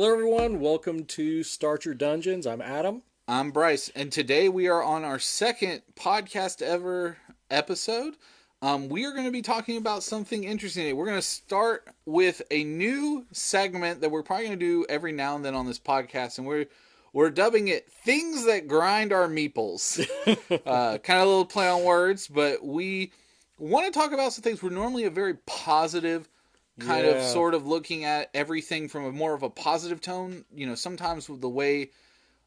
Hello, everyone. Welcome to Start Your Dungeons. I'm Adam. I'm Bryce, and today we are on our second podcast ever episode. We are going to be talking about something interesting today. We're going to start with a new segment that we're probably going to do every now and then on this podcast, and we're dubbing it "Things That Grind Our Meeples." Kind of a little play on words, but we want to talk about some things. We're normally a very positive kind of Yeah, sort of looking at everything from a more of a positive tone. Sometimes with the way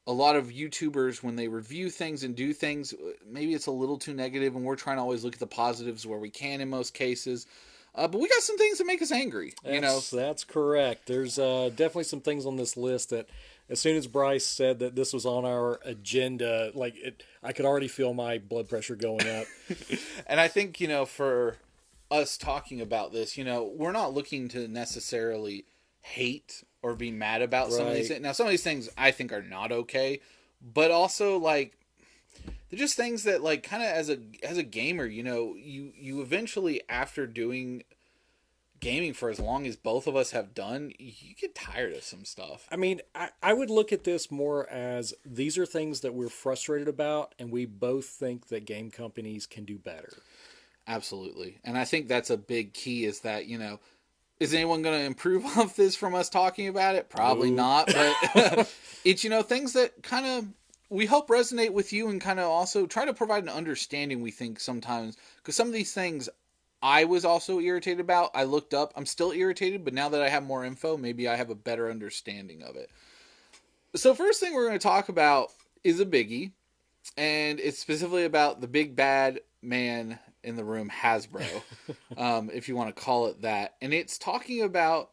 a lot of YouTubers, when they review things and do things, maybe it's a little too negative, and we're trying to always look at the positives where we can in most cases. But we got some things that make us angry, that's correct. There's definitely some things on this list that, as soon as Bryce said that this was on our agenda, I could already feel my blood pressure going up. And I think, for us talking about this, we're not looking to necessarily hate or be mad about some of these Right. things. Now, some of these things I think are not okay, but also, like, they're just things that, like, kind of as a gamer, you eventually, after doing gaming for as long as both of us have done, you get tired of some stuff. I mean, I would look at this more as these are things that we're frustrated about, and we both think that game companies can do better. Absolutely. And I think that's a big key is that, is anyone going to improve off this from us talking about it? Probably Nope. not. But it's, things that kind of we hope resonate with you and kind of also try to provide an understanding, we think sometimes. Because some of these things I was also irritated about. I looked up. I'm still irritated, but now that I have more info, maybe I have a better understanding of it. So, first thing we're going to talk about is a biggie, and it's specifically about the big bad man in the room, Hasbro, if you want to call it that. And it's talking about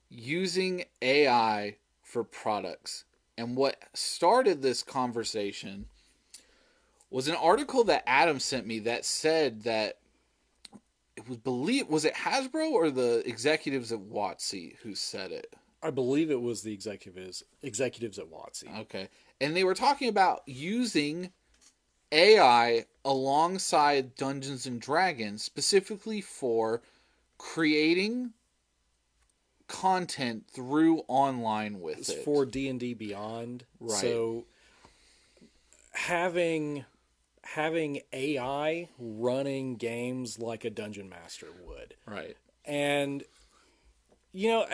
using AI for products. And what started this conversation was an article that Adam sent me that said that was it Hasbro or the executives at WotC who said it? I believe it was the executives at WotC. Okay. And they were talking about using AI alongside Dungeons and Dragons specifically for creating content through online with It's it. for D&D Beyond. Right. So having AI running games like a dungeon master would. Right. And you know,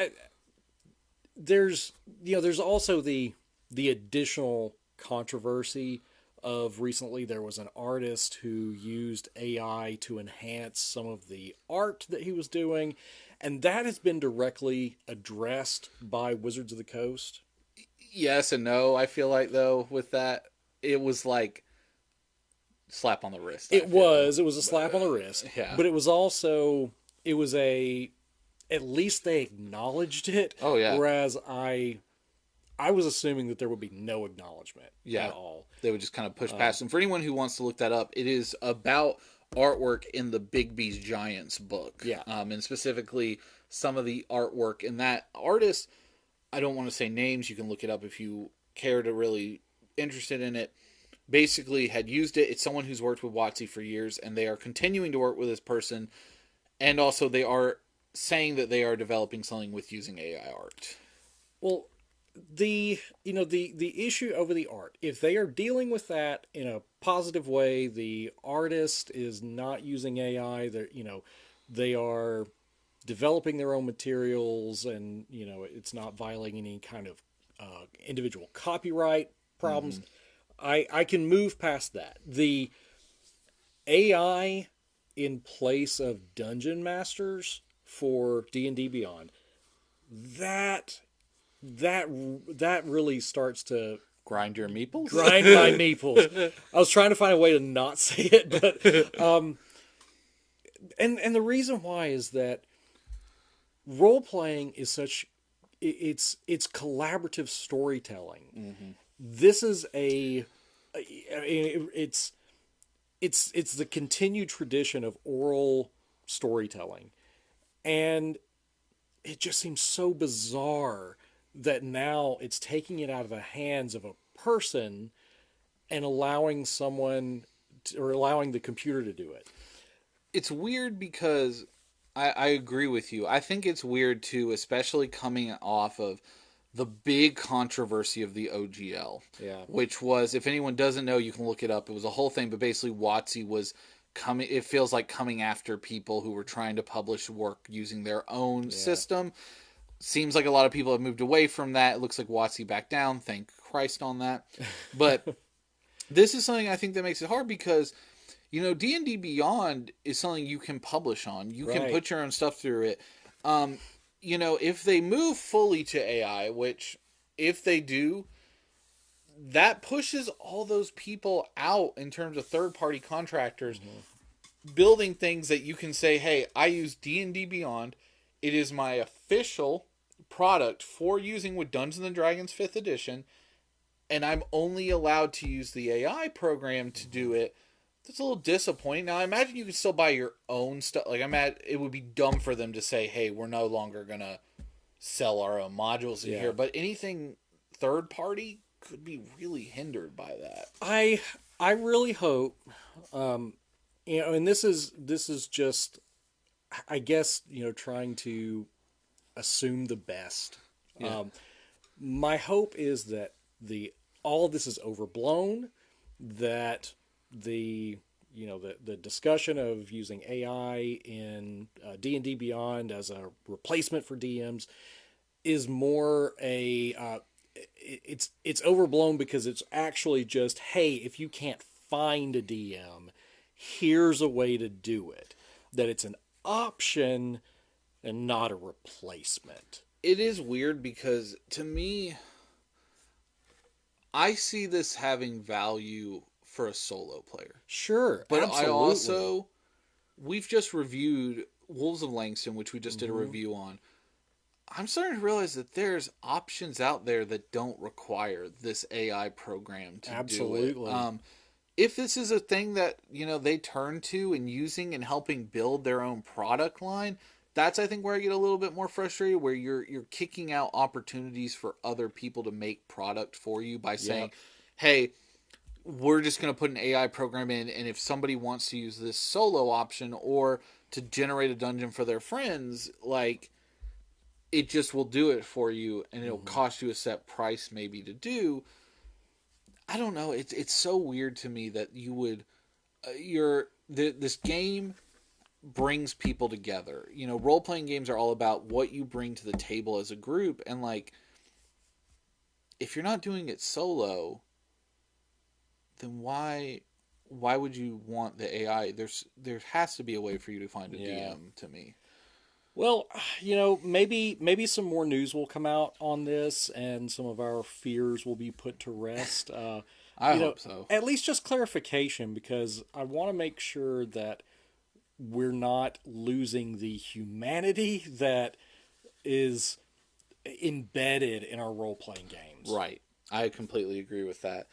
there's there's also the additional controversy of recently there was an artist who used AI to enhance some of the art that he was doing, and that has been directly addressed by Wizards of the Coast. Yes and no. I feel like though with that it was like slap on the wrist. I feel. It was a slap on the wrist, Yeah. but it was also it was a at least they acknowledged it, Oh yeah. whereas I was assuming that there would be no acknowledgement Yeah. at all. They would just kind of push past. And for anyone who wants to look that up, it is about artwork in the Big B's Giants book. Yeah. And specifically some of the artwork. And that artist, I don't want to say names, you can look it up if you care to really interested in it. Basically had used it. It's someone who's worked with WotC for years, and they are continuing to work with this person. And also they are saying that they are developing something with using AI art. Well, the issue over the art, if they are dealing with that in a positive way, the artist is not using AI. They are developing their own materials, and it's not violating any kind of individual copyright problems. I can move past that. The AI in place of dungeon masters for D&D Beyond, that that really starts to Grind your meeples? grind my meeples. I was trying to find a way to not say it, but and the reason why is that role playing is such it's collaborative storytelling. This is it's it's the continued tradition of oral storytelling, and it just seems so bizarre that now it's taking it out of the hands of a person and allowing or allowing the computer to do it. It's weird because I agree with you. I think it's weird too, especially coming off of the big controversy of the OGL, Yeah. which was, if anyone doesn't know, you can look it up. It was a whole thing, but basically WotC was coming. It feels like coming after people who were trying to publish work using their own Yeah. system. Seems like a lot of people have moved away from that. It looks like WotC backed down. Thank Christ on that. But this is something I think that makes it hard because, D&D Beyond is something you can publish on. You can Right. put your own stuff through it. Um, if they move fully to AI, which if they do, that pushes all those people out in terms of third-party contractors Hmm. building things that you can say, "Hey, I use D&D Beyond. It is my official product for using with Dungeons and Dragons 5th edition, and I'm only allowed to use the AI program to do it." That's a little disappointing. Now, I imagine you could still buy your own stuff. Like, it would be dumb for them to say, "Hey, we're no longer gonna sell our own modules in Yeah. here." But anything third party could be really hindered by that. I I really hope, um, and this is just, I guess, trying to assume the best. Yeah. My hope is that the all of this is overblown, that the discussion of using AI in D&D Beyond as a replacement for DMs is more it's overblown because it's actually just, hey, if you can't find a DM, here's a way to do it. That it's an option and not a replacement. It is weird because to me, I see this having value for a solo player. Sure, But I absolutely. also, we've just reviewed Wolves of Langston, which we just did a Hmm. review on. I'm starting to realize that there's options out there that don't require this AI program to do it. Absolutely. If this is a thing that they turn to and using and helping build their own product line, that's I think where I get a little bit more frustrated, where you're kicking out opportunities for other people to make product for you by saying, Yep. "Hey, we're just going to put an AI program in, and if somebody wants to use this solo option or to generate a dungeon for their friends, like it just will do it for you, and it'll Hmm. cost you a set price maybe to do." I don't know. It's so weird to me that you would this game brings people together. Role playing games are all about what you bring to the table as a group, and like if you're not doing it solo, then why would you want the AI? There has to be a way for you to find a Yeah. DM to me. Well, maybe some more news will come out on this, and some of our fears will be put to rest. I You know, hope so. at least just clarification, because I want to make sure that we're not losing the humanity that is embedded in our role playing games. Right. I completely agree with that.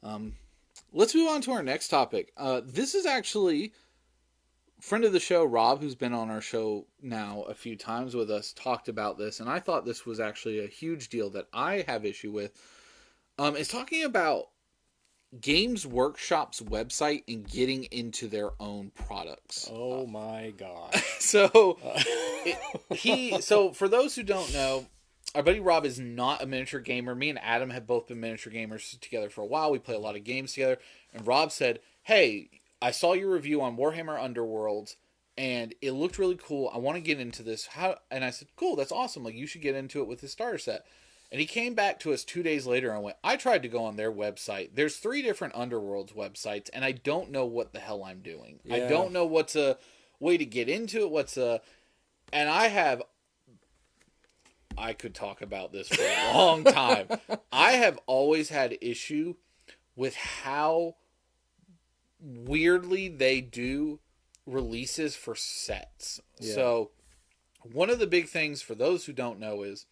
Um, let's move on to our next topic. This is actually friend of the show, Rob, who's been on our show now a few times with us, talked about this, and I thought this was actually a huge deal that I have issue with. Is talking about Games Workshop's website and getting into their own products. Oh my gosh. So Uh, so for those who don't know, our buddy Rob is not a miniature gamer. Me and Adam have both been miniature gamers together for a while. We play a lot of games together. And Rob said, "Hey, I saw your review on Warhammer Underworlds, and it looked really cool. I want to get into this." How? And I said, "Cool, that's awesome. Like you should get into it with the starter set." And he came back to us 2 days later and went, "I tried to go on their website. There's 3 different Underworlds websites, and I don't know what the hell I'm doing. I yeah. don't know what's a way to get into it. What's a..." And I could talk about this for a long time. I have always had issue with how weirdly they do releases for sets. Yeah. So, one of the big things for those who don't know is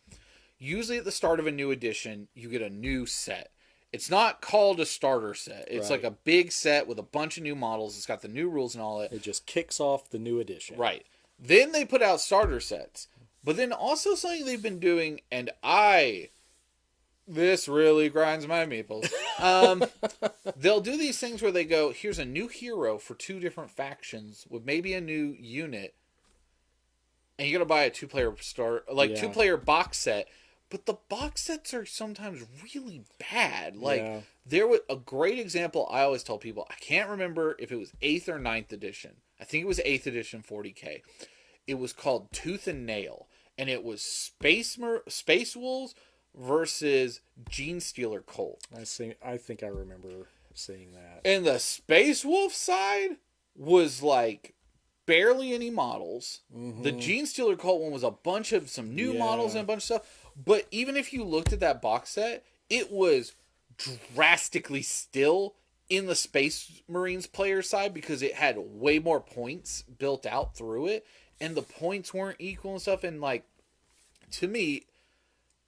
usually at the start of a new edition, you get a new set. It's not called a starter set. It's like Right. a big set with a bunch of new models. It's got the new rules and all that. It just kicks off the new edition. Right. Then they put out starter sets. But then also something they've been doing, and this really grinds my meeples. They'll do these things where they go, here's a new hero for 2 different factions with maybe a new unit, and you're gonna buy a two player Yeah. two player box set. but the box sets are sometimes really bad. Like, Yeah. there was a great example I always tell people. I can't remember if it was 8th or ninth edition. I think it was 8th edition 40K. It was called Tooth and Nail, and it was Space Wolves versus Gene Stealer Colt. I think I remember seeing that. And the Space Wolf side was like barely any models. The Mm-hmm. Gene Stealer Colt one was a bunch of some new models Yeah. and a bunch of stuff. But even if you looked at that box set, it was drastically still in the Space Marines player side because it had way more points built out through it, and the points weren't equal and stuff. And like, to me,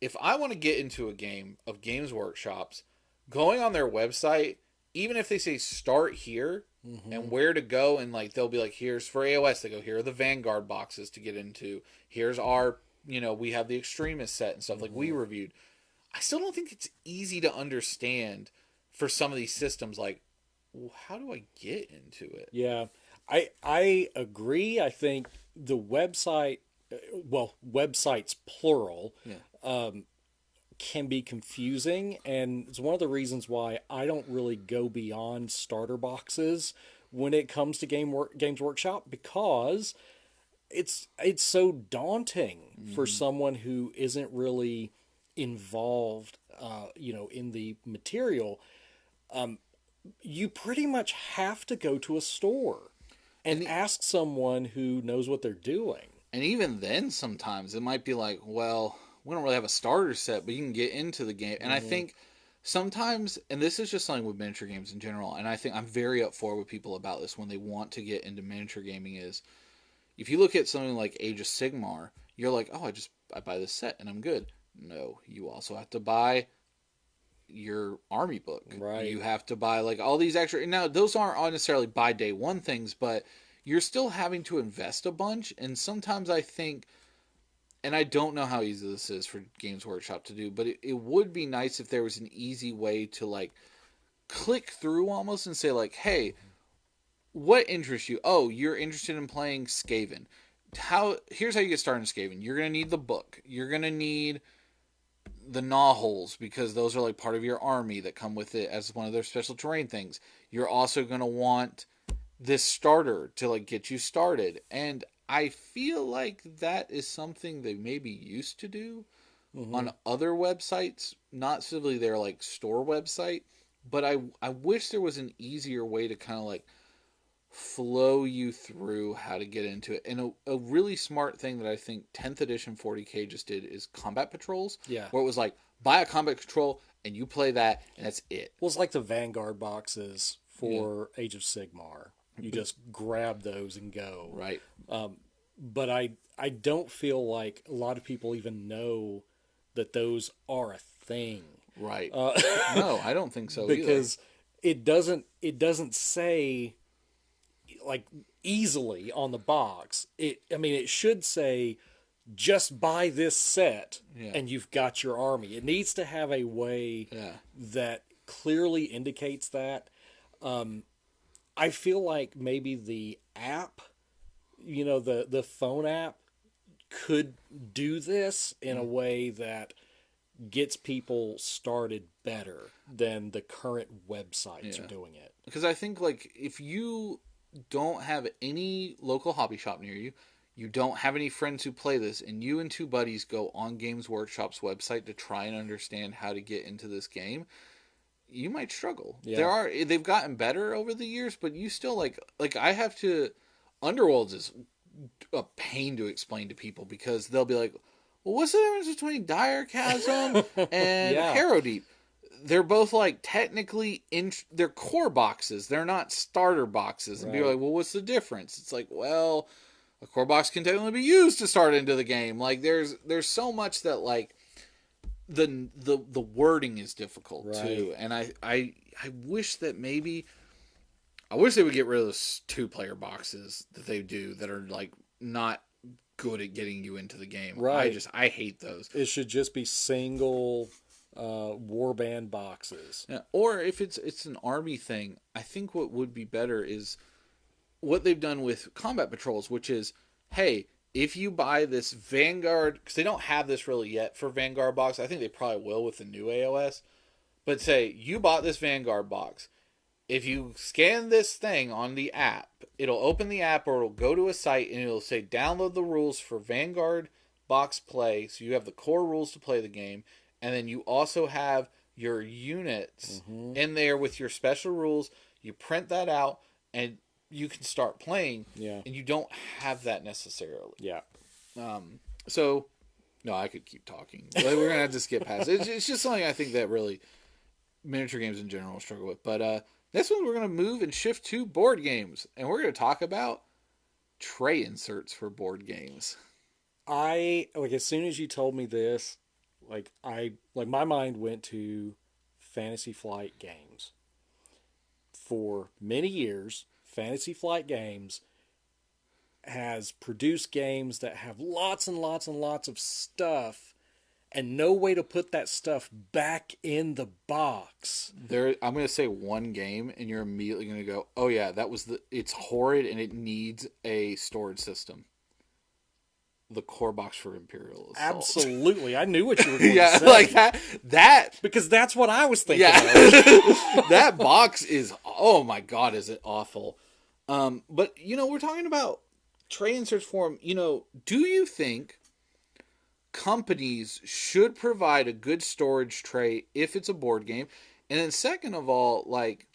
if I want to get into a game of Games Workshop's, going on their website, even if they say start here Mm-hmm. and where to go, and like they'll be like, here's for AOS, they go, here are the Vanguard boxes to get into. Here's our, we have the Extremist set and stuff like we Mm-hmm. reviewed. I still don't think it's easy to understand for some of these systems. Like, well, how do I get into it? Yeah. I agree. I think the website, well, websites plural, Yeah. um, can be confusing, and it's one of the reasons why I don't really go beyond starter boxes when it comes to Games Workshop, because it's so daunting for Mm-hmm. someone who isn't really involved, in the material. You pretty much have to go to a store and And the, ask someone who knows what they're doing. And even then, sometimes it might be like, well, we don't really have a starter set, but you can get into the game. And I Mm-hmm. think sometimes, and this is just something with miniature games in general, and I think I'm very up for with people about this when they want to get into miniature gaming, is if you look at something like Age of Sigmar, you're like, oh, I buy this set and I'm good. No, you also have to buy your army book. Right. You have to buy like all these extra. Now, those aren't necessarily buy day one things, but you're still having to invest a bunch. And sometimes I think, and I don't know how easy this is for Games Workshop to do, but it would be nice if there was an easy way to like click through almost and say like, hey, what interests you? Oh, you're interested in playing Skaven. Here's how you get started in Skaven. You're gonna need the book. You're gonna need the gnaw holes because those are like part of your army that come with it as one of their special terrain things. You're also going to want this starter to like get you started. And I feel like that is something they maybe used to do Mm-hmm. on other websites, not specifically their like store website, but I wish there was an easier way to kind of like flow you through how to get into it. And a really smart thing that I think 10th edition 40K just did is combat patrols, Yeah. where it was like, buy a combat patrol and you play that, and that's it. Well, it's like the Vanguard boxes Yeah. for Age of Sigmar. You just grab those and go. Right. But I don't feel like a lot of people even know that those are a thing. Right. Uh, No, I don't think so either. because it doesn't say like easily on the box. It should say just buy this set Yeah. and you've got your army. It needs to have a way Yeah. that clearly indicates that. I feel like maybe the app, the phone app could do this in a way that gets people started better than the current websites Yeah. are doing it. Because I think like if you don't have any local hobby shop near you, you don't have any friends who play this, and you and two buddies go on Games Workshop's website to try and understand how to get into this game, you might struggle. Yeah. They've gotten better over the years, but you still like I have to. Underworlds is a pain to explain to people because they'll be like, "Well, what's the difference between Dire Chasm and Yeah. Harrow Deep?" They're both like technically they're core boxes. They're not starter boxes. And people are Right. like, "Well, what's the difference?" It's like, well, a core box can technically be used to start into the game. Like there's so much that like the wording is difficult Right. too, and I wish that maybe I wish they would get rid of those 2-player boxes that they do that are like not good at getting you into the game. Right. I hate those. It should just be single warband boxes. Yeah. Or if it's an army thing, I think what would be better is what they've done with combat patrols, which is, hey, if you buy this Vanguard, because they don't have this really yet for Vanguard box, I think they probably will with the new AOS. But say you bought this Vanguard box, if you scan this thing on the app, it'll open the app or it'll go to a site and it'll say download the rules for Vanguard box play. So you have the core rules to play the game, and then you also have your units in there with your special rules. You print that out and you can start playing, Yeah. and you don't have that necessarily. Yeah. So, no, I could keep talking. But we're gonna have to skip past it. It's just something I think that really miniature games in general struggle with. But this one we're gonna move and shift to board games, and we're gonna talk about tray inserts for board games. I like as soon as you told me this, my mind went to Fantasy Flight Games. For many years, Fantasy Flight Games has produced games that have lots and lots and lots of stuff and no way to put that stuff back in the box. I'm going to say one game, and you're immediately going to go, "Oh yeah, it's horrid and it needs a storage system." The core box for Imperial Assault. Absolutely, I knew what you were going yeah, to say. like that because that's what I was thinking. Yeah, of. that box is. Oh my god, is it awful? But we're talking about tray inserts for them. Do you think companies should provide a good storage tray if it's a board game? And then second of all, like,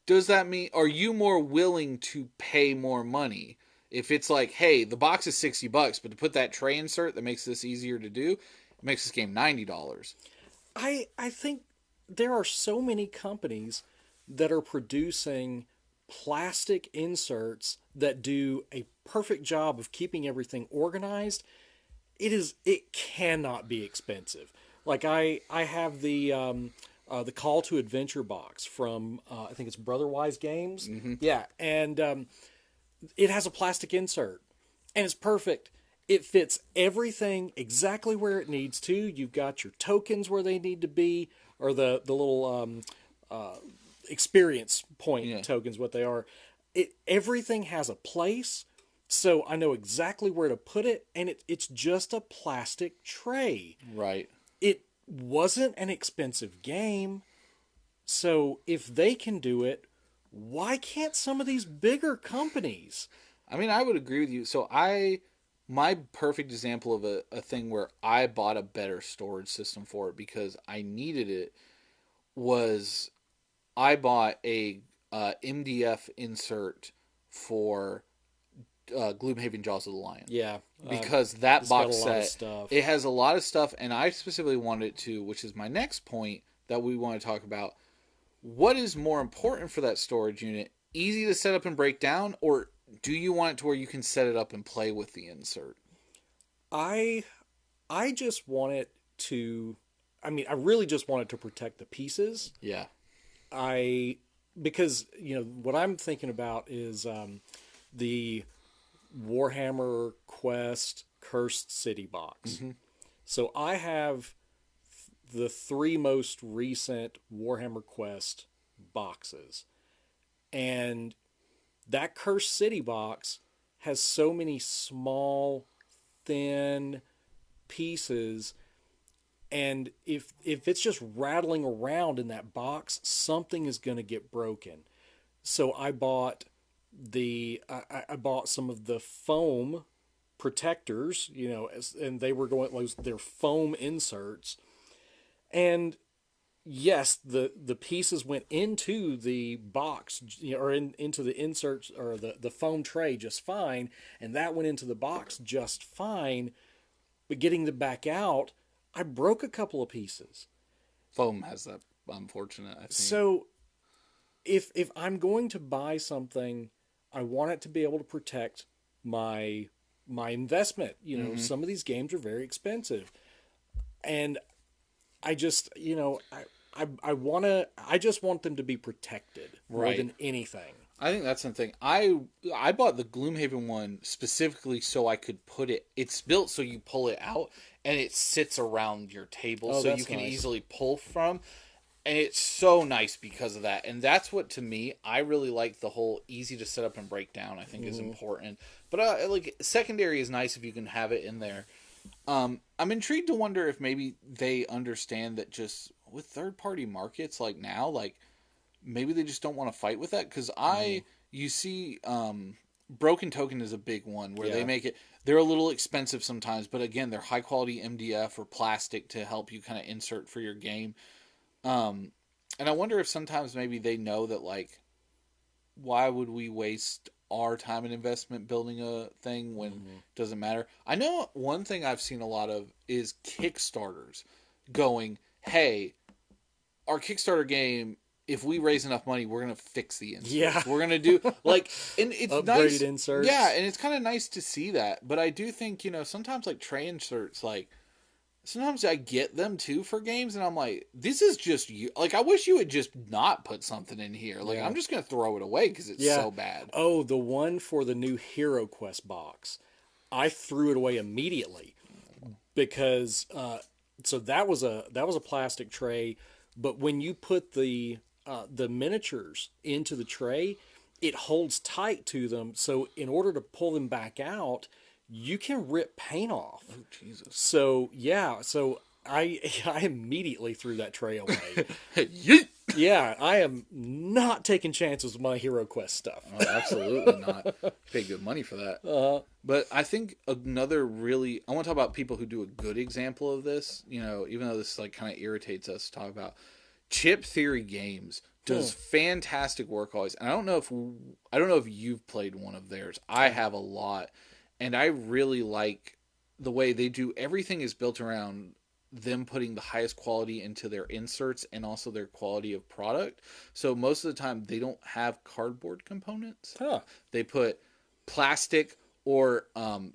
does that mean, are you more willing to pay more money if it's like, hey, the box is $60, but to put that tray insert that makes this easier to do, it makes this game $90? I think there are so many companies that are producing plastic inserts that do a perfect job of keeping everything organized. It cannot be expensive. Like I have the Call to Adventure box from I think it's Brotherwise Games. Mm-hmm. Yeah, and it has a plastic insert, and it's perfect. It fits everything exactly where it needs to. You've got your tokens where they need to be, or the little experience point tokens, what they are. Everything has a place, so I know exactly where to put it, and it's just a plastic tray. Right. It wasn't an expensive game, so if they can do it, why can't some of these bigger companies? I mean, I would agree with you. So my perfect example of a thing where I bought a better storage system for it because I needed it was I bought a MDF insert for Gloomhaven Jaws of the Lion. Yeah, because that box set, stuff. it has a lot of stuff, and I specifically wanted it to, which is my next point that we want to talk about. What is more important for that storage unit? Easy to set up and break down, or do you want it to where you can set it up and play with the insert? I just want it to. I mean, I really just want it to protect the pieces. Yeah. Because what I'm thinking about is the Warhammer Quest Cursed City box. Mm-hmm. So I have the 3 most recent Warhammer Quest boxes. And that Cursed City box has so many small, thin pieces. And if it's just rattling around in that box, something is going to get broken. So I bought I bought some of the foam protectors, and they were they're foam inserts. And yes, the pieces went into the box, or into the inserts or the foam tray just fine, and that went into the box just fine. But getting them back out, I broke a couple of pieces. Foam has that unfortunate, I think. So if I'm going to buy something, I want it to be able to protect my investment. Some of these games are very expensive, and I just I just want them to be protected more than anything. I think that's the thing. I bought the Gloomhaven one specifically so I could put it. It's built so you pull it out and it sits around your table, so you can easily pull from. And it's so nice because of that. And that's what, to me, I really like the whole easy to set up and break down, I think is Mm-hmm. important. But like secondary is nice if you can have it in there. I'm intrigued to wonder if maybe they understand that just with third party markets like now, like maybe they just don't want to fight with that. Because Mm-hmm. you see, Broken Token is a big one where they Yeah. make it, they're a little expensive sometimes, but again, they're high quality MDF or plastic to help you kind of insert for your game. Um, and I wonder if sometimes maybe they know that, like, why would we waste our time and investment building a thing when it Mm-hmm. doesn't matter? I know one thing I've seen a lot of is Kickstarters going, hey, our Kickstarter game, if we raise enough money, we're gonna fix the Yeah. inserts. We're gonna do like, and it's Upgraded nice, yeah, inserts. and it's kind of nice to see that. But I do think sometimes like tray inserts, like sometimes I get them too for games, and I'm like, this is just you. Like, I wish you would just not put something in here. Like, Yeah. I'm just gonna throw it away because it's Yeah. so bad. Oh, the one for the new Hero Quest box. I threw it away immediately because so that was a plastic tray, but when you put the miniatures into the tray, it holds tight to them. So in order to pull them back out, you can rip paint off. Oh Jesus! So yeah, so I I immediately threw that tray away. Yeet! Yeah, I am not taking chances with my Hero Quest stuff. Oh, absolutely not. Pay good money for that. But I think another really, I want to talk about people who do a good example of this. Even though this like kind of irritates us to talk about, Chip Theory Games Hmm. does fantastic work always. And I don't know if you've played one of theirs. I have a lot, and I really like the way they do. Everything is built around them putting the highest quality into their inserts and also their quality of product. So most of the time they don't have cardboard components. Huh. They put plastic, or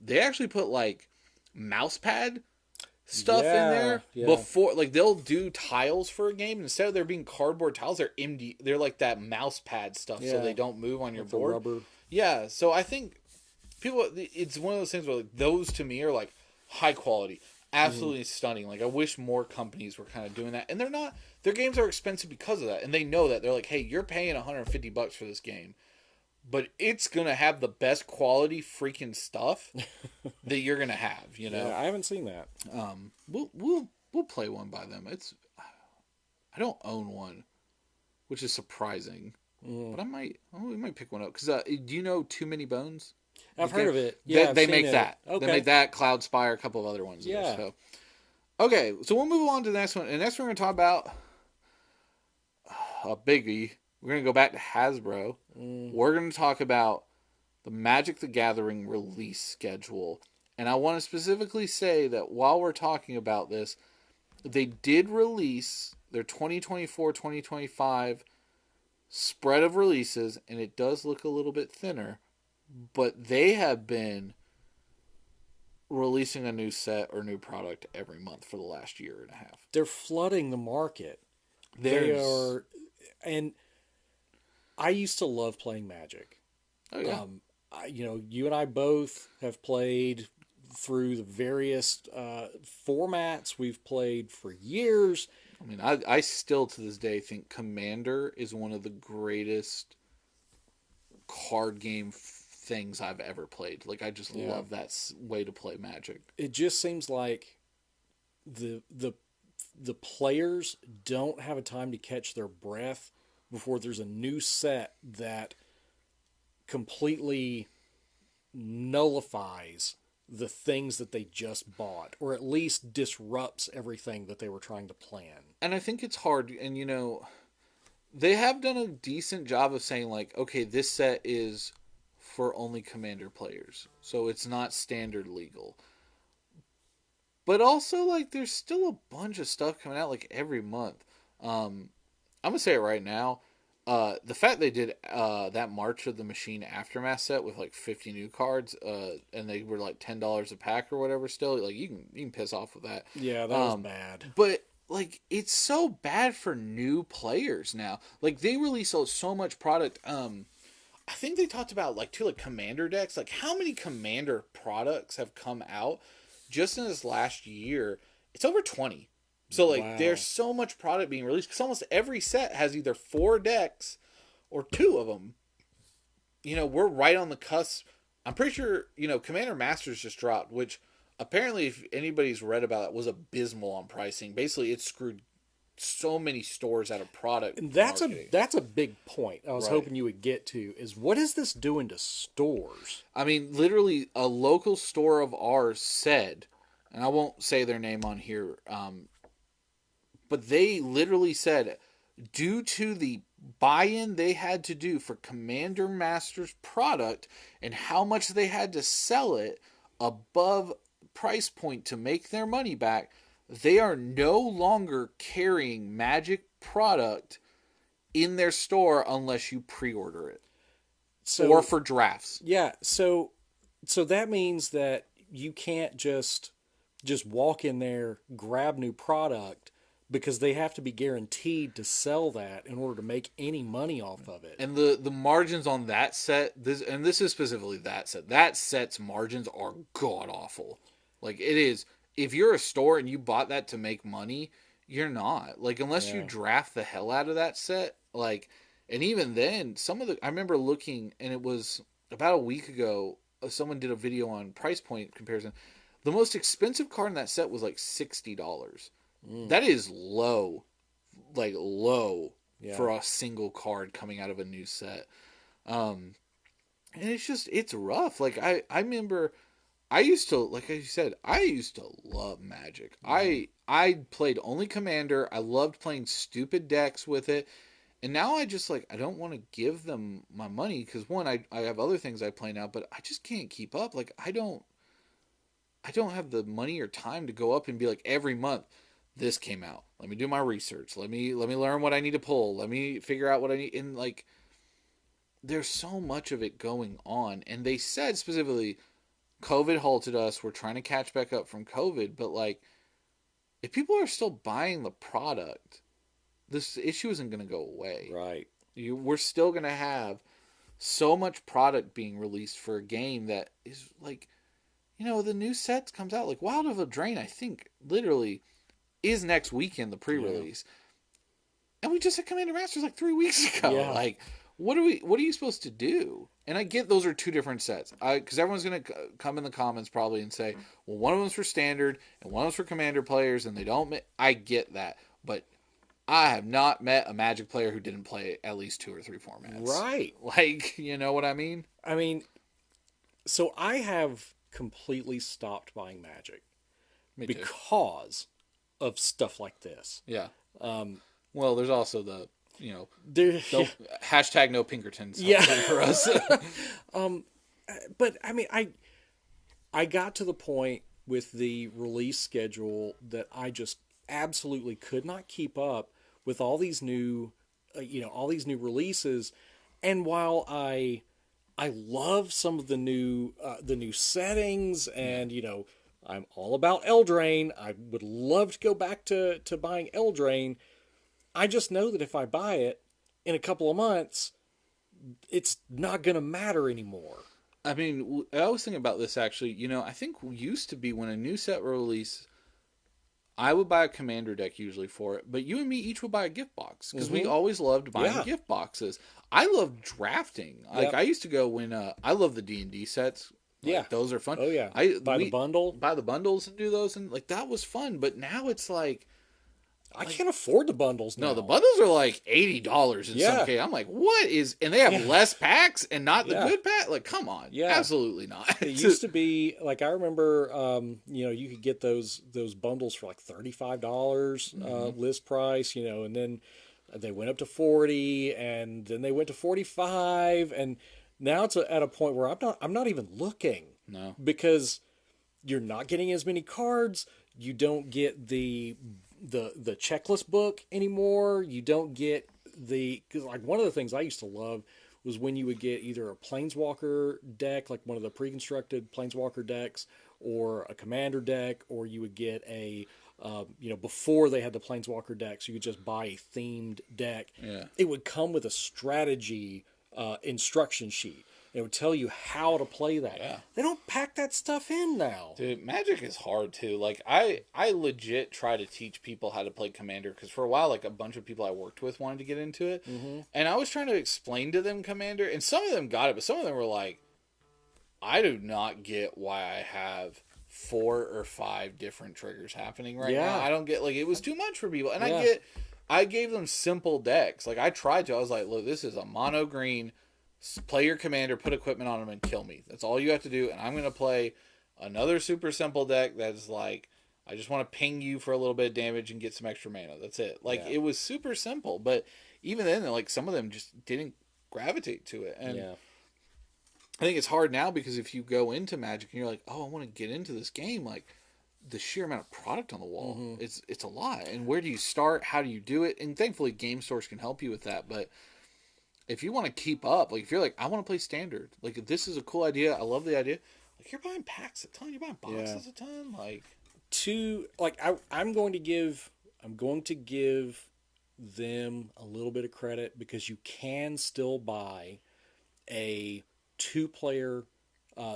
they actually put like mouse pad stuff in Yeah, there yeah. before. Like, they'll do tiles for a game, instead of there being cardboard tiles, they're like that mouse pad stuff so they Yeah. don't move on your Like the board. rubber. Yeah, so I think people, it's one of those things where like those to me are like high quality, Hmm. absolutely stunning. Like, I wish more companies were kind of doing that. And they're not, their games are expensive because of that, and they know that. They're like, hey, you're paying $150 for this game, but it's gonna have the best quality freaking stuff that you're gonna have. Yeah, I haven't seen that. We'll play one by them. I don't own one, which is surprising, Mm. but we might pick one up because do you know Too Many Bones? The I've heard game of it. they Yeah, I've they seen make it. that they make Okay. that Cloud Spire, a couple of other ones there. Yeah. So okay, so we'll move on to the next one, and next we're gonna talk about a biggie. We're gonna go back to Hasbro. Mm. We're gonna talk about the Magic the Gathering release schedule. And I want to specifically say that while we're talking about this, they did release their 2024-2025 spread of releases, and it does look a little bit thinner, but they have been releasing a new set or new product every month for the last year and a half. They're flooding the market. They There's, are, and I used to love playing Magic. oh yeah, You and I both have played through the various formats we've played for years. I mean, I still to this day think Commander is one of the greatest card game things I've ever played. Like, I just Yeah, love that way to play Magic. it just seems like the players don't have a time to catch their breath before there's a new set that completely nullifies the things that they just bought, or at least disrupts everything that they were trying to plan. And I think it's hard, and they have done a decent job of saying, like, okay, this set is for only Commander players, so it's not standard legal. But also, like, there's still a bunch of stuff coming out like every month. I'm gonna say it right now. The fact they did that March of the Machine Aftermath set with like 50 new cards, and they were like $10 a pack or whatever. Still, like, you can piss off with that. Yeah, that was bad. But like, it's so bad for new players now. Like, they release so much product. I think they talked about like two, like, Commander decks. Like, how many Commander products have come out just in this last year? It's over 20. So like there's Wow. so much product being released because almost every set has either 4 decks or 2 of them. We're right on the cusp. I'm pretty sure Commander Masters just dropped, which apparently, if anybody's read about it, was abysmal on pricing. Basically, it screwed so many stores out of product And marketing. that's a big point I was Right. hoping you would get to is what is this doing to stores? I mean, literally, a local store of ours said, and I won't say their name on here, but they literally said, due to the buy-in they had to do for Commander Master's product and how much they had to sell it above price point to make their money back, they are no longer carrying Magic product in their store unless you pre-order it or So for drafts. yeah, so that means that you can't just walk in there, grab new product because they have to be guaranteed to sell that in order to make any money off of it. And the margins on that set, this is specifically that set. That set's margins are god awful. Like it is. If you're a store and you bought that to make money, you're not. Like unless you Yeah. draft the hell out of that set, like, and even then, some of the I remember looking, and it was about a week ago. Someone did a video on price point comparison. The most expensive card in that set was like $60. Mm, That is low, like low yeah. for a single card coming out of a new set. Um, and it's rough. Like I remember I used to, like you said, I used to love Magic. Hmm. I played only Commander. I loved playing stupid decks with it. And now I just like I don't want to give them my money because one I have other things I play now, but I just can't keep up. Like I don't have the money or time to go up and be like every month this came out. Let me do my research. Let me learn what I need to pull. Let me figure out what I need. And like there's so much of it going on. And they said specifically COVID halted us. We're trying to catch back up from COVID, but like if people are still buying the product, this issue isn't going to go away. Right. We're still going to have so much product being released for a game that is like, the new sets comes out like Wild of a Drain. I think literally is next weekend the Yeah. pre-release, and we just had Commander Masters like 3 weeks ago. Yeah. Like, what are you supposed to do? And I get those are two different sets. Because everyone's gonna come in the comments probably and say, well, one of them's for standard and one of them's for Commander players, and they don't. I get that, but I have not met a Magic player who didn't play at least 2 or 3 formats. Right. Like, you know what I mean? I mean, so I have completely stopped buying Magic Me too. because of stuff like this. Yeah. Um, Well, there's also the there, no hashtag no Pinkertons yeah. for us. um, but I mean, I got to the point with the release schedule that I just absolutely could not keep up with all these new, all these new releases. And while I love some of the new settings, Yeah. and I'm all about Eldraine. I would love to go back to buying Eldraine. I just know that if I buy it in a couple of months, it's not going to matter anymore. I mean, I was thinking about this actually. I think used to be when a new set release, I would buy a commander deck usually for it, but you and me each would buy a gift box because we Mm-hmm. always loved buying Yeah. gift boxes. I love drafting. Like Yep. I used to go when I love the D&D sets. Yeah. Like those are fun. Oh yeah. I Buy the we bundle. buy the bundles and do those and like that was fun. But now it's I like can't afford the bundles no, the now. bundles are like $80 in some Yeah. case. I'm like, what is? And they have Yeah. less packs and not the Yeah. good pack. Like, come on, Yeah. absolutely not. It used to be like I remember, you could get those bundles for like $35 Mhm. list price, and then they went up to 40, and then they went to 45, and now it's at a point where I'm not even looking No, because you're not getting as many cards. You don't get the checklist book anymore. You don't get because like one of the things I used to love was when you would get either a planeswalker deck, like one of the pre-constructed planeswalker decks, or a commander deck, or you would get before they had the planeswalker decks, you could just buy a themed deck. yeah, It would come with a strategy instruction sheet. It would tell you how to play that. Yeah. They don't pack that stuff in now. Dude, Magic is hard too. Like I legit try to teach people how to play Commander because for a while, like a bunch of people I worked with wanted to get into it, Mm-hmm. and I was trying to explain to them Commander, and some of them got it, but some of them were like, "I do not get why I have 4 or 5 different triggers happening right now. Yeah. I don't get like it was too much for people." And Yeah. I gave them simple decks. Like I tried to. I was like, "Look, this is a mono green. Play your Commander, put equipment on them, and kill me. That's all you have to do." And I'm gonna play another super simple deck that's like, I just want to ping you for a little bit of damage and get some extra mana. That's it. Like Yeah. it was super simple, but even then, like some of them just didn't gravitate to it. And Yeah. I think it's hard now because if you go into Magic and you're like, oh, I want to get into this game, like the sheer amount of product on the wall, Mm-hmm. it's a lot. And where do you start? How do you do it? And thankfully, game stores can help you with that. But if you want to keep up, like if you're like, I want to play standard, like this is a cool idea. I love the idea. Like you're buying packs a ton, you're buying boxes a ton. Like I'm going to give them a little bit of credit because you can still buy a two-player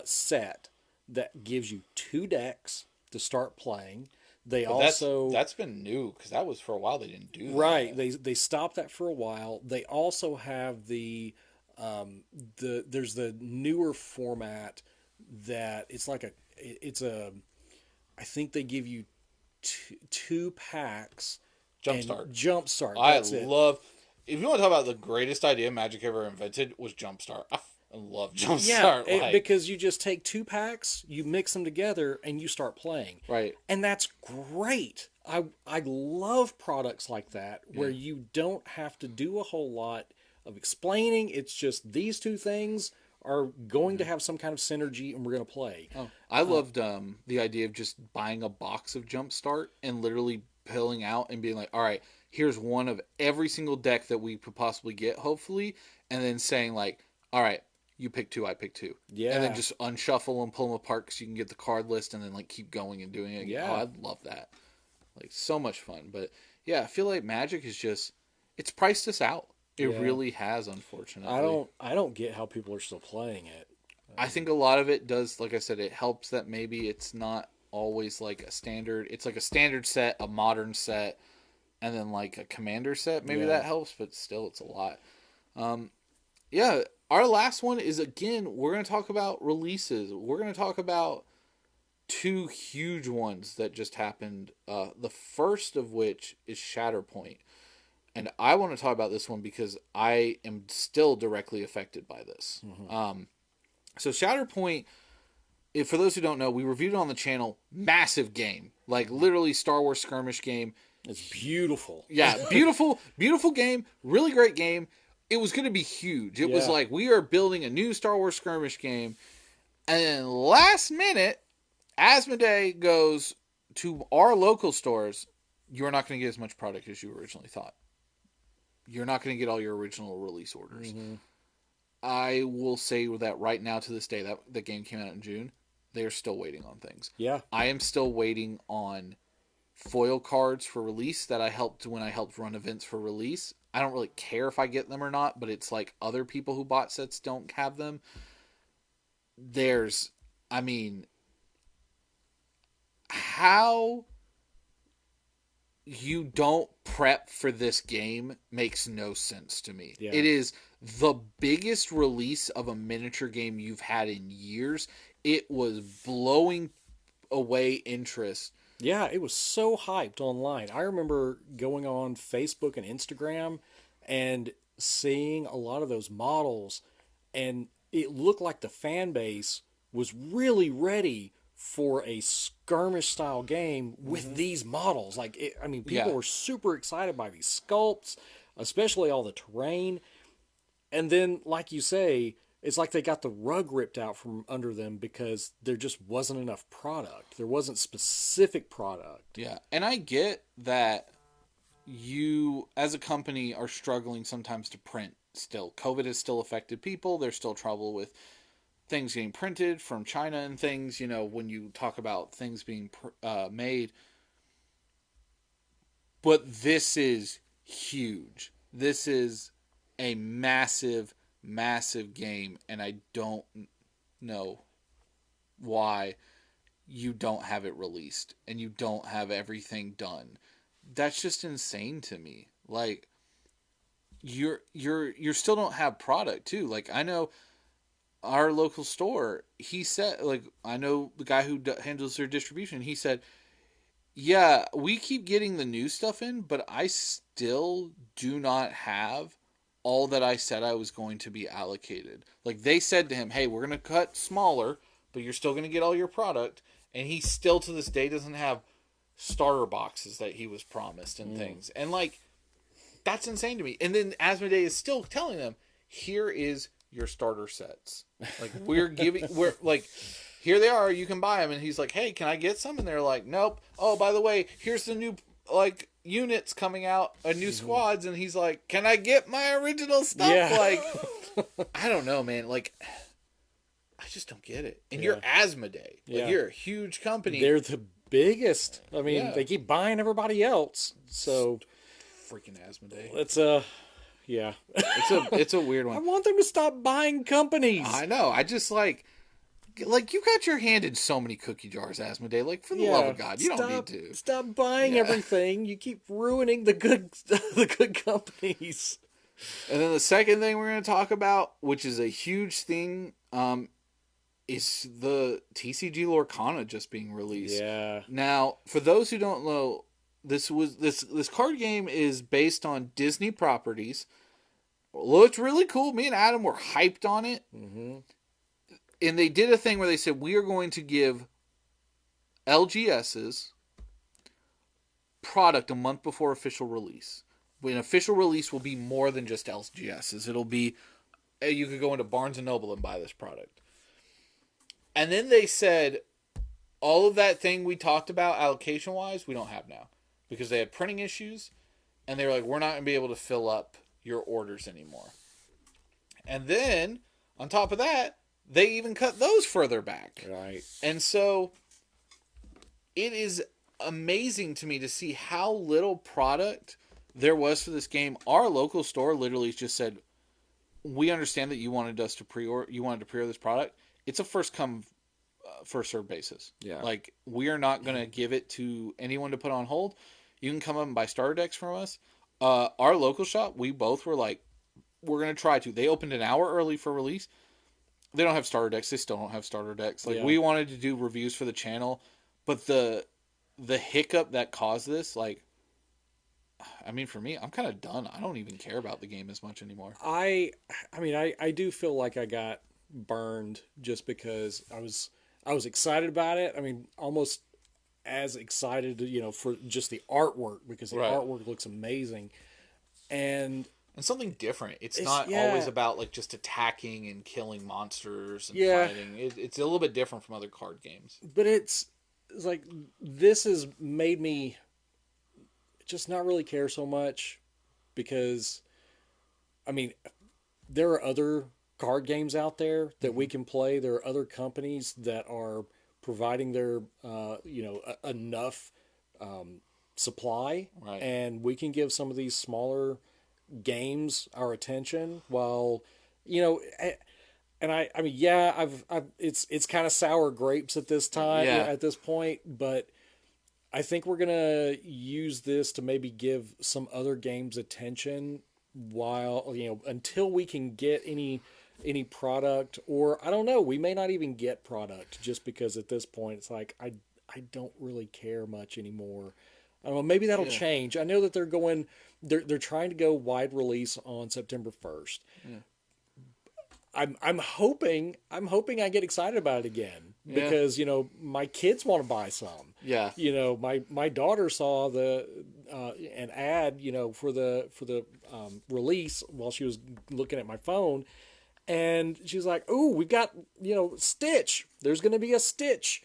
set that gives you two decks to start playing. They but also that's been new because that was for a while they didn't do right. that. They stopped that for a while. They also have there's the newer format that it's a I think they give you two packs and Jumpstart. jumpstart. I That's it. love. If you want to talk about the greatest idea Magic ever invented was Jumpstart. I love Yeah, Jumpstart. Like because you just take two packs, you mix them together, and you start playing. right. And that's great. I love products like that where you don't have to do a whole lot of explaining. It's just these two things are going to have some kind of synergy, and we're going to play. Oh, I loved the idea of just buying a box of Jumpstart and literally pulling out and being like, all right, here's one of every single deck that we could possibly get, hopefully, and then saying like, all right, you pick two, I pick two, and then Yeah, just unshuffle and pull them apart because you can get the card list and then like keep going and doing it. Again. Oh, yeah, I'd love that. Like so much fun. But yeah, I feel like Magic is just it's priced us out. It yeah. really has, unfortunately. I don't get how people are still playing it. I think a lot of it does, like I said, it helps that maybe it's not always like a standard. It's like a standard set, a modern set, and then like a commander set. Maybe Yeah. that helps, but still, it's a lot. Yeah, our last one is again, we're going to talk about releases. We're going to talk about two huge ones that just happened. The first of which is Shatterpoint. And I want to talk about this one because I am still directly affected by this. So Shatterpoint, for those who don't know, we reviewed it on the channel. Massive game, like literally Star Wars skirmish game. It's beautiful. Yeah, beautiful, beautiful game. Really great game. It was going to be huge. It was Yeah. like we are building a new Star Wars skirmish game, and then last minute, Asmodee goes to our local stores. You're not going to get as much product as you originally thought. You're not going to get all your original release orders. Mm-hmm. I will say that right now to this day, that the game came out in June, they are still waiting on things. Yeah. I am still waiting on foil cards for release that I helped when I helped run events for release. I don't really care if I get them or not, but it's like other people who bought sets don't have them. I mean, how you don't prep for this game makes no sense to me. Yeah. It is the biggest release of a miniature game you've had in years. It was blowing away interest. Yeah, it was so hyped online. I remember going on Facebook and Instagram and seeing a lot of those models, and it looked like the fan base was really ready for a skirmish style game with these models. People Yeah. were super excited by these sculpts, especially all the terrain. And then, like you say, it's like they got the rug ripped out from under them because there just wasn't enough product. There wasn't specific product. Yeah. And I get that you, as a company, are struggling sometimes to print still. COVID has still affected people. There's still trouble with things getting printed from China and things, when you talk about things being made. But this is huge. This is a massive, massive game, and I don't know why you don't have it released and you don't have everything done. That's just insane to me. Like you still don't have product too. Like I know our local store, he said, like I know the guy who handles their distribution, he said, "Yeah, we keep getting the new stuff in, but I still do not have all that I said I was going to be allocated." Like they said to him, "Hey, we're going to cut smaller, but you're still going to get all your product." And he still to this day doesn't have starter boxes that he was promised and things. And like that's insane to me. And then Asmodee is still telling them, "Here is your starter sets. Like we're like here they are, you can buy them." And he's like, "Hey, can I get some?" And they're like, "Nope. Oh, by the way, here's the new like units coming out, new squads." And he's like, "Can I get my original stuff?" Yeah. Like I don't know, man. Like I just don't get it. And you're Asmodee. Like Yeah. you're a huge company. They're the biggest. I mean, Yeah. they keep buying everybody else. So Freaking Asmodee. it's yeah. It's a weird I one. want them to stop buying companies. I know. I just like you got your hand in so many cookie jars, Asmodee. Like for the love of God, you don't need to. Stop buying Yeah. everything. You keep ruining the good the good companies. And then the second thing we're going to talk about, which is a huge thing, is the TCG Lorcana just being released. Yeah. Now, for those who don't know, this card game is based on Disney properties. Well, it's really cool. Me and Adam were hyped on it. Mm-hmm. And they did a thing where they said, we are going to give LGS's product a month before official release. When official release will be more than just LGS's. It'll be, you could go into Barnes & Noble and buy this product. And then they said, all of that thing we talked about allocation-wise, we don't have now. Because they had printing issues, and they were like, we're not going to be able to fill up your orders anymore. And then, on top of that, they even cut those further back. Right. And so, it is amazing to me to see how little product there was for this game. Our local store literally just said, we understand that you wanted us to pre-order this product. It's a first come, first served basis. Yeah. Like, we are not going to give it to anyone to put on hold. You can come up and buy starter decks from us. Our local shop, we both were like, we're going to try to. They opened an hour early for release. They don't have starter decks. They still don't have starter decks. Like, we wanted to do reviews for the channel, but the hiccup that caused this, like, I mean, for me, I'm kind of done. I don't even care about the game as much anymore. I mean, I do feel like I got burned just because I was excited about it. I mean, almost as excited, for just the artwork because the artwork looks amazing. And something different. It's not yeah. always about like just attacking and killing monsters and Yeah. fighting. It's a little bit different from other card games. But it's like this has made me just not really care so much because, I mean, there are other card games out there that we can play. There are other companies that are providing their, enough supply, Right. and we can give some of these smaller games our attention while, and I mean, yeah, I've it's kind of sour grapes at this time, Yeah. at this point, but I think we're gonna use this to maybe give some other games attention while, until we can get any product, or I don't know, we may not even get product just because at this point it's like I don't really care much anymore. I don't know, maybe that'll change. I know that they're trying to go wide release on September 1st. Yeah. I'm hoping I get excited about it again because my kids want to buy some. Yeah. My daughter saw an ad for the release while she was looking at my phone, and she was like, "Oh, we've got Stitch. There's going to be a Stitch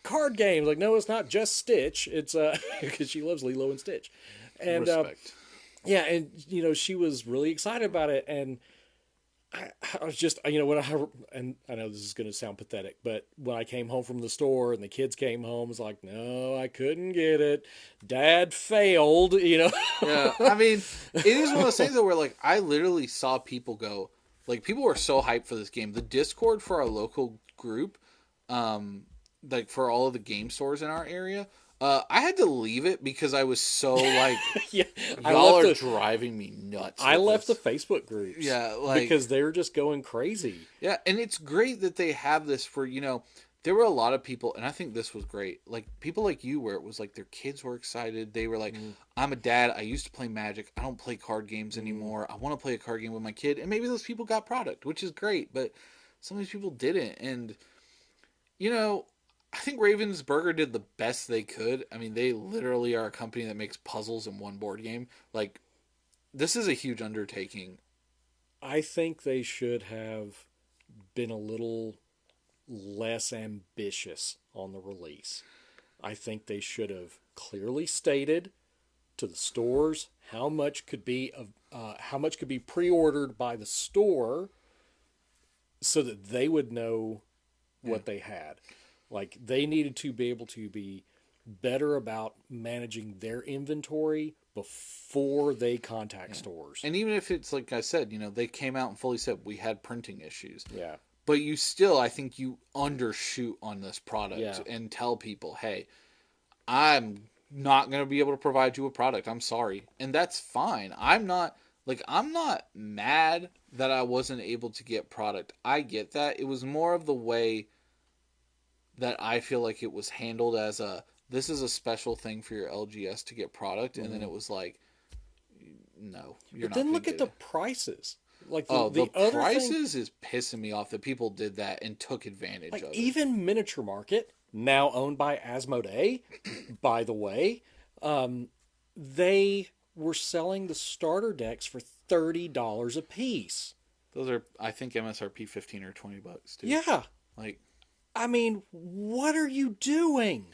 card game." Like, no, it's not just Stitch. It's because she loves Lilo and Stitch, and Respect. yeah, and she was really excited about it, and I was just, and I know this is going to sound pathetic, but when I came home from the store and the kids came home, I was like, no, I couldn't get it. Dad failed, Yeah. I mean, it is one of those things that where like I literally saw people go, Like people were so hyped for this game. The Discord for our local group, um, like for all of the game stores in our area, I had to leave it because I was so like, Yeah, I y'all left are the driving me nuts I with left the this. Facebook groups Yeah, like because they were just going crazy. yeah, and it's great that they have this for, there were a lot of people, and I think this was great. Like people like you, where it was like their kids were excited. They were like, Mm, I'm a dad. I used to play Magic. I don't play card games mm. anymore. I want to play a card game with my kid. And maybe those people got product, which is great, but some of these people didn't. And, you know, I think Ravensburger did the best they could. I mean, they literally are a company that makes puzzles in one board game. Like, this is a huge undertaking. I think they should have been a little less ambitious on the release. I think they should have clearly stated to the stores how much could be pre-ordered by the store so that they would know Yeah. what they had. Like they needed to be able to be better about managing their inventory before they contact Yeah. stores. And even if it's like I said, they came out and fully said we had printing issues. Yeah. But you still, I think you undershoot on this product Yeah. and tell people, hey, I'm not going to be able to provide you a product. I'm sorry. And that's fine. I'm not mad that I wasn't able to get product. I get that. It was more of the way that I feel like it was handled as this is a special thing for your LGS to get product. And then Mm-hmm. it was like, no, you're But not then going look to at get the it. prices. Like Oh, the the other thing, prices is pissing me off that people did that and took advantage like of it. even Miniature Market, now owned by Asmodee, by the way, they were selling the starter decks for $30 a piece. Those are, I think, MSRP 15 or $20 too. Yeah. Like, I mean, what are you doing?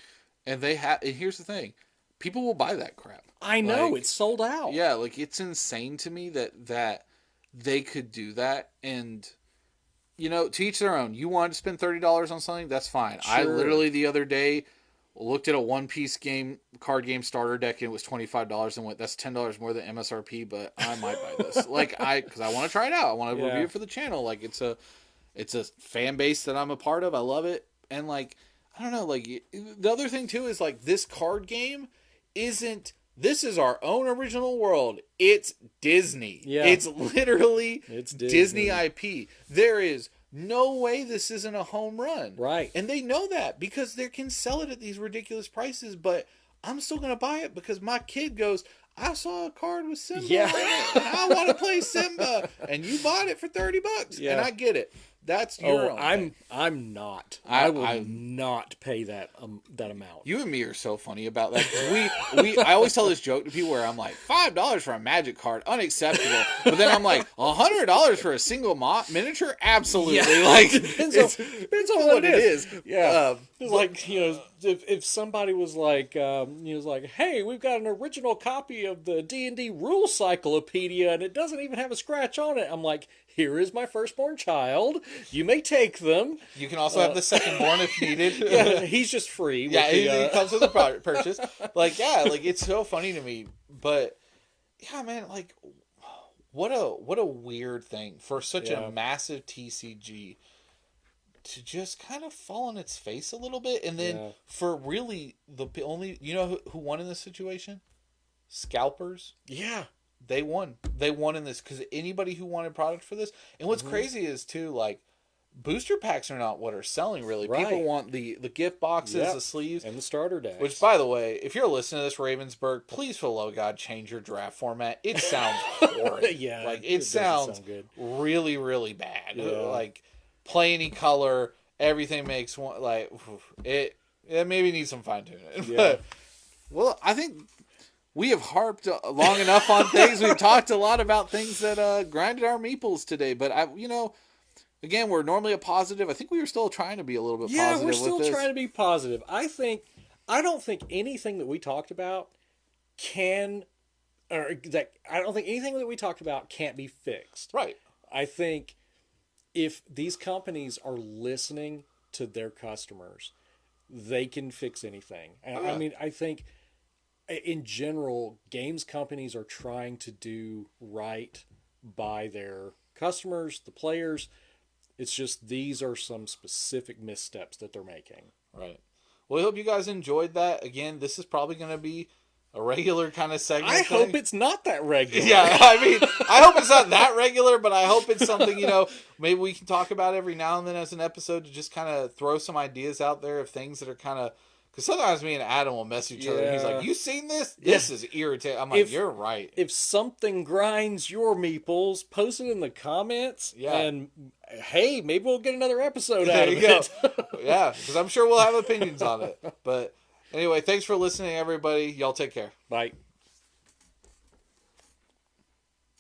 and they have. And here's the thing, people will buy that crap. I know Like, it's sold out. yeah, like it's insane to me that they could do that. And to each their own. You wanted to spend $30 on something, that's fine. I Sure. literally the other day looked at a One Piece card game starter deck and it was $25 and went, that's $10 more than MSRP, but I might buy this. Because I want to try it out. I want to review Yeah. it for the channel. Like it's a fan base that I'm a part of. I love it. And like, I don't know, like the other thing too is like this card game isn't this is our own original world. It's Disney. Yeah. It's literally It's Disney Disney. IP. There is no way this isn't a home run. Right. And they know that because they can sell it at these ridiculous prices, but I'm still going to buy it because my kid goes, I saw a card with Simba Yeah. on it, and I want to play Simba, and you bought it for $30, and Yeah. I get it. That's Oh, your own I'm thing. I'm not. I will I not pay that amount. You and me are so funny about that. 'Cause we I always tell this joke to people where I'm like, $5 for a Magic card, unacceptable. But then I'm like, $100 for a single miniature, absolutely. Yeah. Like Depends on what it is. Yeah. It's but- like, if somebody was like, was like, hey, we've got an original copy of the D&D rule cyclopedia and it doesn't even have a scratch on it. I'm like, here is my firstborn child. You may take them. you can also have the secondborn if needed. Yeah, he's just free. With Yeah, the, it comes with a purchase. Like, yeah, like it's so funny to me. But yeah, man, like what a weird thing for such Yeah. a massive TCG to just kind of fall on its face a little bit, and then Yeah. for really the only who won in this situation, scalpers. Yeah. They won. They won in this because anybody who wanted product for this, and what's crazy is too like booster packs are not what are selling really. Right. People want the gift boxes, Yep. the sleeves. And the starter decks. Which, by the way, if you're listening to this, Ravensburg, please, for the love of God, change your draft format. It sounds horrid. Yeah, like it it doesn't sounds sound good. really, really bad. Yeah. Like play any color, everything makes one like it. It maybe needs some fine tuning. Yeah. But, well, I think we have harped long enough on things. We've talked a lot about things that grinded our meeples today. But again, we're normally a positive. I think we were still trying to be a little bit Yeah, positive we're still with this. trying to be positive. I don't think anything that we talked about can, or that I don't think anything that we talked about can't be fixed. Right. I think if these companies are listening to their customers, they can fix anything. And Oh, yeah. I mean, I think in general, games companies are trying to do right by their customers, the players. It's just these are some specific missteps that they're making. Right. Well, I hope you guys enjoyed that. Again, this is probably going to be a regular kind of I segment hope thing. it's not that regular. Yeah, I mean, I hope it's not that regular, but I hope it's something, maybe we can talk about every now and then as an episode to just kind of throw some ideas out there of things that are kind of. Because sometimes me and Adam will mess each other. He's like, "You seen this? This is irritating." I'm like, "You're right." If something grinds your meeples, post it in the comments. Yeah. And hey, maybe we'll get another episode There out of you go. it. Yeah, because I'm sure we'll have opinions on it. But anyway, thanks for listening, everybody. Y'all take care. Bye.